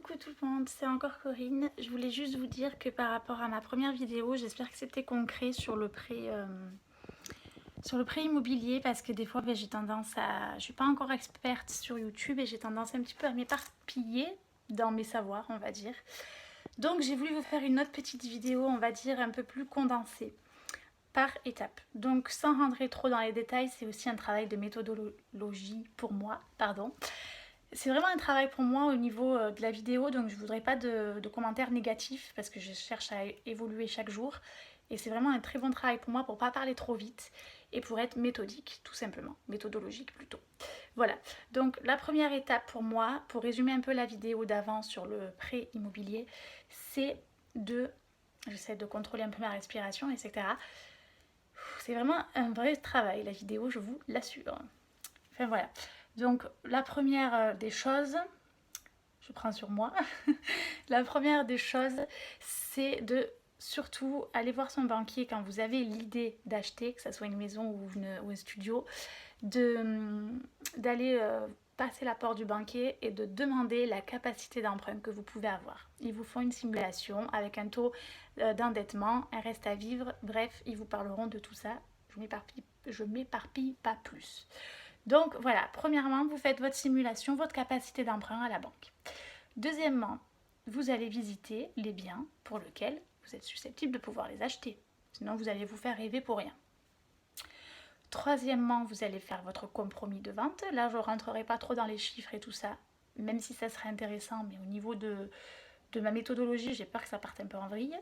Coucou tout le monde, c'est encore Corinne. Je voulais juste vous dire que par rapport à ma première vidéo, j'espère que c'était concret sur le prêt immobilier parce que des fois j'ai tendance à... Je suis pas encore experte sur YouTube et j'ai tendance un petit peu à m'éparpiller dans mes savoirs, on va dire. Donc j'ai voulu vous faire une autre petite vidéo, on va dire un peu plus condensée, par étapes. Donc sans rentrer trop dans les détails, c'est aussi un travail de méthodologie pour moi, pardon. C'est vraiment un travail pour moi au niveau de la vidéo, donc je ne voudrais pas de commentaires négatifs parce que je cherche à évoluer chaque jour. Et c'est vraiment un très bon travail pour moi pour ne pas parler trop vite et pour être méthodique, tout simplement. Méthodologique plutôt. Voilà, donc la première étape pour moi, pour résumer un peu la vidéo d'avant sur le prêt immobilier, c'est de... J'essaie de contrôler un peu ma respiration, etc. C'est vraiment un vrai travail, la vidéo, je vous l'assure. Enfin voilà. Donc la première des choses, je prends sur moi, la première des choses, c'est de surtout aller voir son banquier quand vous avez l'idée d'acheter, que ce soit une maison ou un studio, d'aller passer la porte du banquier et de demander la capacité d'emprunt que vous pouvez avoir. Ils vous font une simulation avec un taux d'endettement, un reste à vivre, bref, ils vous parleront de tout ça. Je m'éparpille pas plus. Donc voilà, premièrement, vous faites votre simulation, votre capacité d'emprunt à la banque. Deuxièmement, vous allez visiter les biens pour lesquels vous êtes susceptible de pouvoir les acheter. Sinon, vous allez vous faire rêver pour rien. Troisièmement, vous allez faire votre compromis de vente. Là, je ne rentrerai pas trop dans les chiffres et tout ça, même si ça serait intéressant, mais au niveau de ma méthodologie, j'ai peur que ça parte un peu en vrille.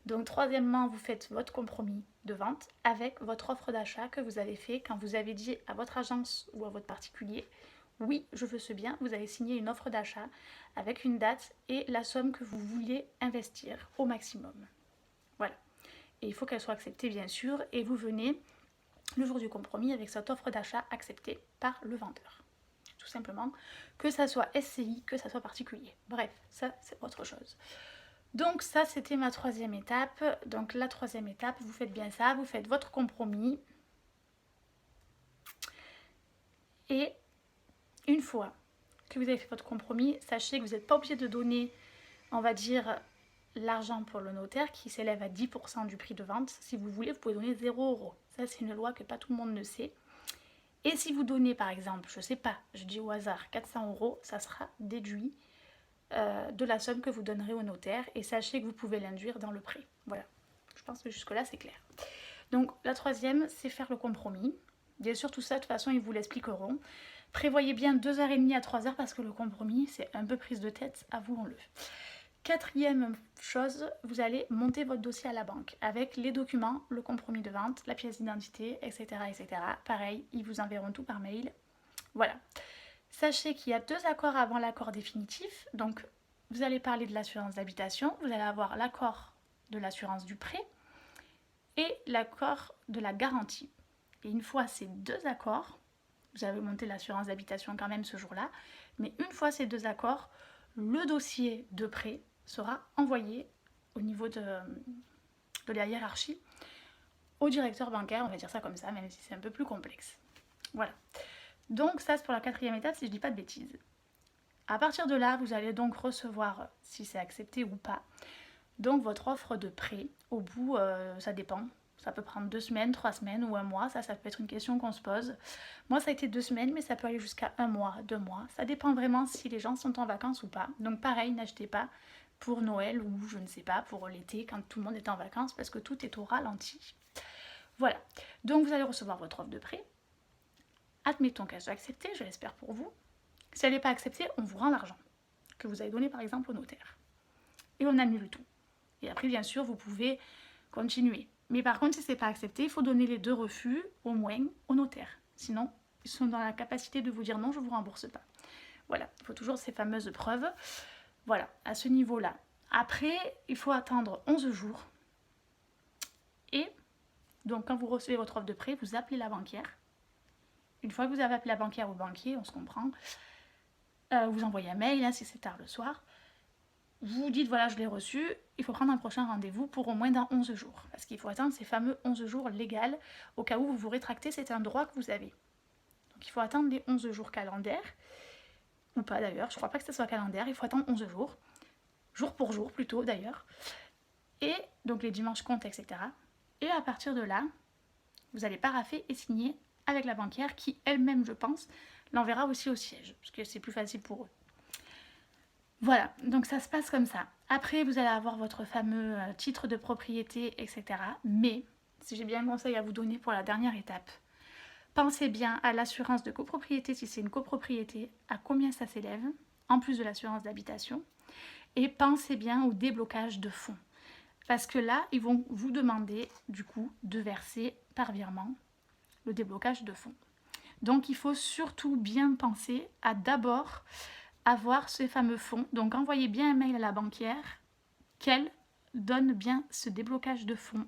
Donc troisièmement, vous faites votre compromis de vente avec votre offre d'achat que vous avez fait quand vous avez dit à votre agence ou à votre particulier oui, je veux ce bien, vous avez signé une offre d'achat avec une date et la somme que vous voulez investir au maximum. Voilà. Et il faut qu'elle soit acceptée bien sûr et vous venez le jour du compromis avec cette offre d'achat acceptée par le vendeur. Tout simplement, que ça soit SCI, que ça soit particulier. Bref, ça c'est autre chose. Donc ça c'était ma troisième étape. Donc la troisième étape, vous faites bien ça, vous faites votre compromis. Et une fois que vous avez fait votre compromis, sachez que vous n'êtes pas obligé de donner, on va dire, l'argent pour le notaire qui s'élève à 10% du prix de vente. Si vous voulez, vous pouvez donner 0 €. Ça c'est une loi que pas tout le monde ne sait. Et si vous donnez par exemple, je sais pas, je dis au hasard 400 €, ça sera déduit de la somme que vous donnerez au notaire et sachez que vous pouvez l'induire dans le prêt. Voilà, je pense que jusque là c'est clair. Donc la troisième, c'est faire le compromis. Bien sûr tout ça de toute façon ils vous l'expliqueront. Prévoyez bien 2h30 à 3h parce que le compromis c'est un peu prise de tête, avouons-le. Quatrième chose, vous allez monter votre dossier à la banque avec les documents, le compromis de vente, la pièce d'identité, etc., etc. Pareil, ils vous enverront tout par mail. Voilà. Sachez qu'il y a 2 accords avant l'accord définitif. Donc, vous allez parler de l'assurance d'habitation, vous allez avoir l'accord de l'assurance du prêt et l'accord de la garantie. Et une fois ces 2 accords, vous avez monté l'assurance d'habitation quand même ce jour-là, mais une fois ces 2 accords, le dossier de prêt sera envoyé au niveau de la hiérarchie au directeur bancaire, on va dire ça comme ça, même si c'est un peu plus complexe. Voilà. Donc ça c'est pour la quatrième étape si je ne dis pas de bêtises. À partir de là, vous allez donc recevoir, si c'est accepté ou pas, donc votre offre de prêt. Au bout, ça dépend. Ça peut prendre 2 semaines, 3 semaines ou un mois. Ça peut être une question qu'on se pose. Moi, ça a été 2 semaines, mais ça peut aller jusqu'à 1 mois, 2 mois. Ça dépend vraiment si les gens sont en vacances ou pas. Donc pareil, n'achetez pas pour Noël ou je ne sais pas, pour l'été, quand tout le monde est en vacances, parce que tout est au ralenti. Voilà. Donc vous allez recevoir votre offre de prêt. Admettons qu'elle soit acceptée, je l'espère pour vous. Si elle n'est pas acceptée, on vous rend l'argent que vous avez donné par exemple au notaire. Et on annule tout. Et après, bien sûr, vous pouvez continuer. Mais par contre, si ce n'est pas accepté, il faut donner les 2 refus au moins au notaire. Sinon, ils sont dans la capacité de vous dire non, je ne vous rembourse pas. Voilà, il faut toujours ces fameuses preuves. Voilà, à ce niveau-là. Après, il faut attendre 11 jours. Et donc, quand vous recevez votre offre de prêt, vous appelez la banquière. Une fois que vous avez appelé la banquière ou le banquier, on se comprend, vous envoyez un mail, hein, si c'est tard le soir. Vous dites voilà je l'ai reçu, il faut prendre un prochain rendez-vous pour au moins dans 11 jours. Parce qu'il faut attendre ces fameux 11 jours légaux au cas où vous vous rétractez, c'est un droit que vous avez. Donc il faut attendre les 11 jours calendaires. ou pas d'ailleurs, je crois pas que ça soit calendaire, il faut attendre 11 jours, jour pour jour plutôt d'ailleurs, et donc les dimanches comptent, etc. Et à partir de là, vous allez paraffer et signer avec la banquière qui elle-même, je pense, l'enverra aussi au siège, parce que c'est plus facile pour eux. Voilà, donc ça se passe comme ça. Après, vous allez avoir votre fameux titre de propriété, etc. Mais, si j'ai bien un conseil à vous donner pour la dernière étape, pensez bien à l'assurance de copropriété, si c'est une copropriété, à combien ça s'élève, en plus de l'assurance d'habitation. Et pensez bien au déblocage de fonds. Parce que là, ils vont vous demander, du coup, de verser par virement le déblocage de fonds. Donc, il faut surtout bien penser à d'abord avoir ces fameux fonds. Donc, envoyez bien un mail à la banquière qu'elle donne bien ce déblocage de fonds.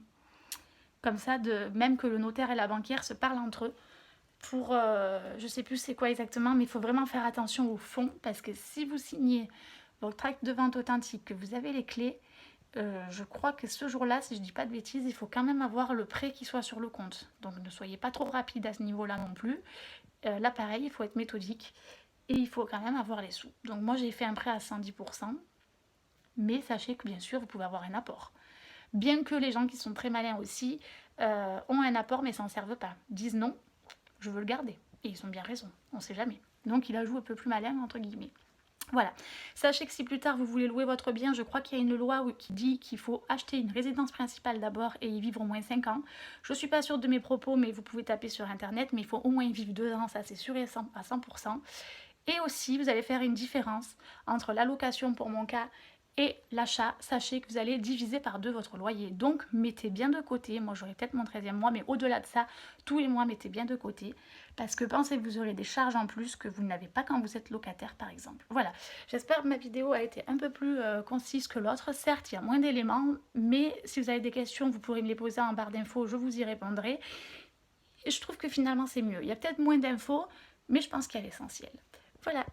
Comme ça, même que le notaire et la banquière se parlent entre eux pour, je ne sais plus c'est quoi exactement, mais il faut vraiment faire attention aux fonds parce que si vous signez votre acte de vente authentique, que vous avez les clés, je crois que ce jour-là, si je ne dis pas de bêtises, il faut quand même avoir le prêt qui soit sur le compte. Donc ne soyez pas trop rapide à ce niveau-là non plus. Là, pareil, il faut être méthodique et il faut quand même avoir les sous. Donc moi, j'ai fait un prêt à 110%, mais sachez que bien sûr, vous pouvez avoir un apport. Bien que les gens qui sont très malins aussi ont un apport mais s'en servent pas. Disent non, je veux le garder. Et ils ont bien raison, on ne sait jamais. Donc il a joué un peu plus malin entre guillemets. Voilà, sachez que si plus tard vous voulez louer votre bien, je crois qu'il y a une loi qui dit qu'il faut acheter une résidence principale d'abord et y vivre au moins 5 ans. Je ne suis pas sûre de mes propos, mais vous pouvez taper sur internet, mais il faut au moins y vivre 2 ans, ça c'est sûr et à 100%. Et aussi, vous allez faire une différence entre la location pour mon cas et l'achat. Sachez que vous allez diviser par 2 votre loyer. Donc, mettez bien de côté. Moi, j'aurai peut-être mon 13e mois, mais au-delà de ça, tous les mois, mettez bien de côté. Parce que pensez que vous aurez des charges en plus que vous n'avez pas quand vous êtes locataire, par exemple. Voilà, j'espère que ma vidéo a été un peu plus concise que l'autre. Certes, il y a moins d'éléments, mais si vous avez des questions, vous pourrez me les poser en barre d'infos, je vous y répondrai. Et je trouve que finalement, c'est mieux. Il y a peut-être moins d'infos, mais je pense qu'il y a l'essentiel. Voilà,